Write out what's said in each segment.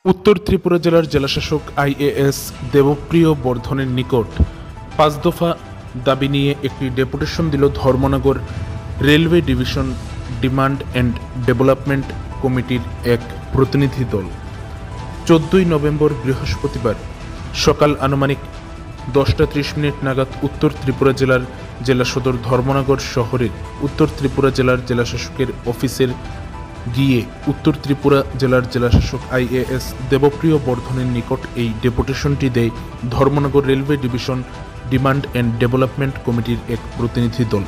উত্তর ত্রিপুরা জেলার জেলাশাসক আইএএস দেবপ্রিয় বর্ধনের নিকট ৫ দফা দাবি নিয়ে একটি ডেপুটেশন দিল Dharmanagar railway division demand and development কমিটির এক প্রতিনিধি দল। ১৪ই নভেম্বর বৃহস্পতিবার সকাল আনুমানিক ১০টা ৩০ মিনিট নাগাদ উত্তর ত্রিপুরা জেলার জেলা সদর ধর্মনগর শহরের উত্তর ত্রিপুরা জেলার জেলাশাসকের অফিসের গিয়ে উত্তর ত্রিপুরা জেলার জেলাশাসক আইএএস দেবপ্রিয় বর্ধনের নিকট এই ডেপুটেশনটি দেয় Dharmanagar railway division demand and development কমিটির এক প্রতিনিধি দল।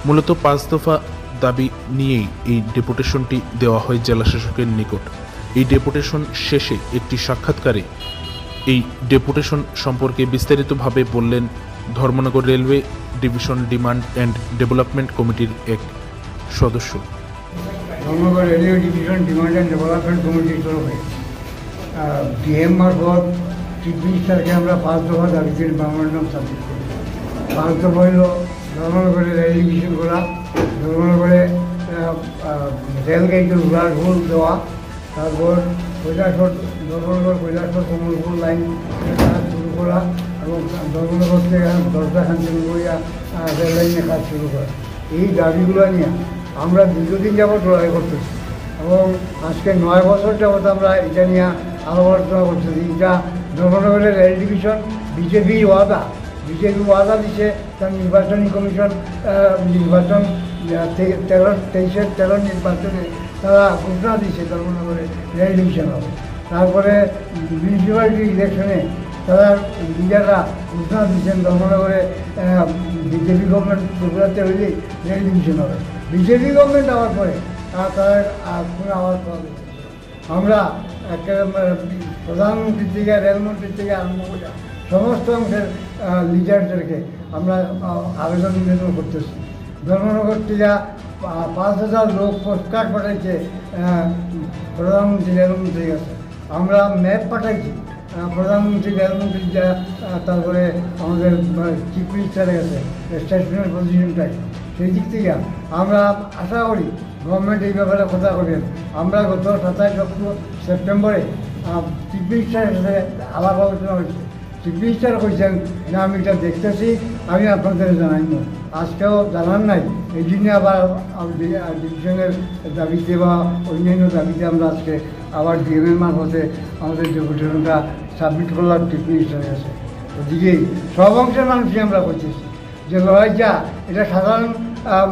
মূলত ৫ দফা দাবি নিয়েই এই ডেপুটেশনটি দেওয়া হয় জেলাশাসকের নিকট। এই ডেপুটেশন শেষে একটি সাক্ষাৎকারে এই ডেপুটেশন সম্পর্কে বিস্তারিতভাবে বললেন Dharmanagar railway division demand and development কমিটির এক সদস্য। Dharmanagar railway division demand and development কমিটির তরফে ডিএম মারফত চিফ মিনিস্টারকে আমরা ৫ দফা দাবিতে মেমোরেন্ডাম সাবমিট করি। ৫ দফা হইল ধর্মনগরের রেল ডিভিশন করা, ধর্মনগরে রেলগাড়িতে উড়ালপুল দেওয়া, তারপর ধর্মনগর কৈলাসহর কমলপুর লাইন কাজ শুরু করা এবং ধর্মনগর থেকে দরজা খানচুরিয়া রেল লাইনে কাজ শুরু করা। এই দাবিগুলো নিয়ে আমরা দীর্ঘদিন যাবৎ লড়াই করতেছি এবং আজকে ৯ বছর যাবৎ আমরা এটা নিয়ে আলোচনা করতেছি। এটা ধর্মনগরের রেল ডিভিশন বিজেপি ওয়াদা দিচ্ছে, তার নির্বাচনী কমিশন নির্বাচন 13 নির্বাচনে তারা ঘোষণা দিচ্ছে ধর্মনগরে রেল ডিভিশন হবে। তারপরে মিউনিসিপ্যালিটি ইলেকশনে তারা লিডাররা ঘোষণা দিচ্ছেন ধর্মনগরে বিজেপি গভর্নমেন্ট ত্রিপুরাতে হইলেই রেল ডিভিশন হবে। বিজেপি গভর্নমেন্ট হওয়ার পরে তার কোনো আওয়াজ পাওয়া যাচ্ছে। আমরা প্রধানমন্ত্রী থেকে রেলমন্ত্রী থেকে আরম্ভ করে সমস্ত অংশের লিডারদেরকে আমরা আবেদন নিবেদন করতেছি। ধর্মনগর থেকে ৫,০০০ লোক পোস্টকার্ড পাঠাইছে প্রধানমন্ত্রী রেলমন্ত্রীর কাছে। আমরা ম্যাপ পাঠাইছি প্রধানমন্ত্রী রেলমন্ত্রী, তারপরে আমাদের চিফ মিনিস্টারের কাছে স্টেশনের পজিশনটাই। সেই দিক থেকে আমরা আশা করি গভর্নমেন্ট এই ব্যাপারে কথা বলেন। আমরা গত ২৭ সেপ্টেম্বরে চিফ মিনিস্টারের সাথে আলাপ আলোচনা হয়েছে। চিফ মিনিস্টার কইছেন যে আমি এটা দেখতেছি, আমি আপনাদের জানাইব। আজকেও জানান নাই, এই জন্য আবার ডিভিশনের দাবিতে বা অন্যান্য দাবিতে আমরা আজকে আবার ডিএমের মারফতে আমাদের ডেপুটেশনটা সাবমিট করলাম চিফ মিনিস্টারের কাছে। ওদিকেই সব অংশের মানুষই আমরা করতেছি যে লড়াইটা এটা সাধারণ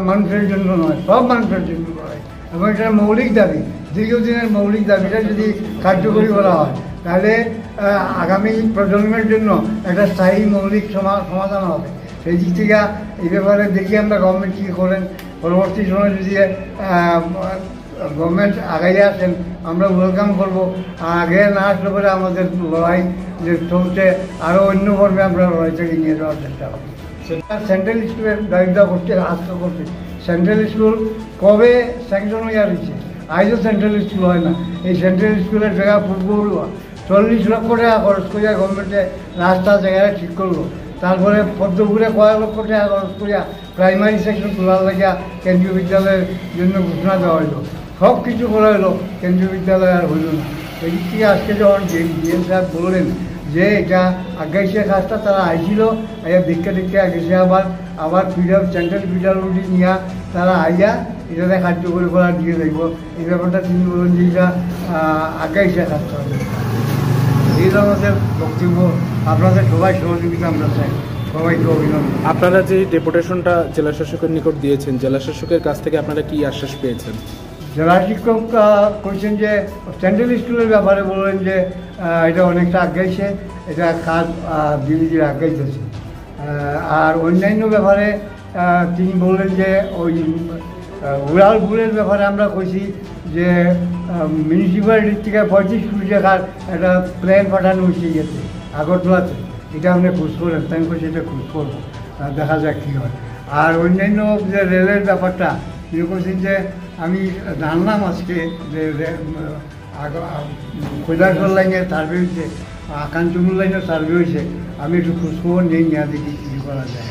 মানুষের জন্য নয়, সব মানুষের জন্য লড়াই এবং এটা মৌলিক দাবি, দীর্ঘদিনের মৌলিক দাবিটা যদি কার্যকরী করা হয় তাহলে আগামী প্রজন্মের জন্য একটা স্থায়ী মৌলিক সমাধান হবে। সেই দিক থেকে এই ব্যাপারে দেখি আমরা গভর্নমেন্ট কী করেন। পরবর্তী সময় যদি গভর্নমেন্ট আগাইয়ে আসেন আমরা ওয়েলকাম করবো। আগে না আসলে পরে আমাদের লড়াই যে চলছে আরও অন্য ফর্মে আমরা লড়াইটাকে নিয়ে যাওয়ার চেষ্টা করি। সেন্ট্রাল স্কুলের দায়িত্ব করতে আজকে করছে। সেন্ট্রাল স্কুল কবে স্যাংশন হয়ে দিচ্ছে, আজও সেন্ট্রাল স্কুল হয় না। এই সেন্ট্রাল স্কুলের জায়গা পূর্বরুয়া ৪০ লক্ষ টাকা খরচ করিয়া গভর্নমেন্টে রাস্তা জায়গায় ঠিক করলো। তারপরে পদ্মপুরে কয়েক লক্ষ টাকা খরচ করিয়া প্রাইমারি সেকশন তোলার লাগিয়া কেন্দ্রীয় বিদ্যালয়ের জন্য ঘোষণা দেওয়া হইলো। সব কিছু করা হলো, কেন্দ্রীয় বিদ্যালয় আর হইল না। এই দিক থেকে আজকে যখন ডিএম সাহেব বললেন যে এটা আগাইছে কাজটা, তারা আইছিল, আইয়া দেখতে আগেছে আবার সেন্ট্রাল পিডাব্লিউডি নিয়ে তারা আইয়া এটাতে কার্যকরী করা দিয়ে দেখব। এই ব্যাপারটা তিনি বলেন যে এটা আগাইছে কাজটা হবে। এই ধরনের বক্তব্য আপনাদের সবাই সহযোগিতা আমরা চাই, সবাইকে অভিনন্দন। আপনারা যে ডেপুটেশনটা জেলাশাসকের নিকট দিয়েছেন, জেলাশাসকের কাছ থেকে আপনারা কি আশ্বাস পেয়েছেন? জেলা শিক্ষক কইছেন যে সেন্ট্রাল স্কুলের ব্যাপারে বললেন যে এটা অনেকটা আগাইছে, এটা কাজ ধীরে ধীরে আগাইতেছে। আর অন্যান্য ব্যাপারে তিনি বললেন যে ওই উড়ালপুলের ব্যাপারে আমরা কইছি যে মিউনিসিপ্যালিটির থেকে ৩৫ কোটি টাকার একটা প্ল্যান পাঠানো হয়েছে গেছে আগরতলাতে। এটা আপনি খোঁজ করেন, তাই কইছি এটা খোঁজ করবো, দেখা যাক কী হয়। আর অন্যান্য যে রেলের ব্যাপারটা তিনি বলছেন যে আমি জানলাম আজকে যে কৈলাসহর লাইনের সার্ভে হয়েছে, কাঞ্চনপুর লাইনের সার্ভে হয়েছে, আমি একটু খোঁজখবর নিয়ে দেখি কী করা যায়।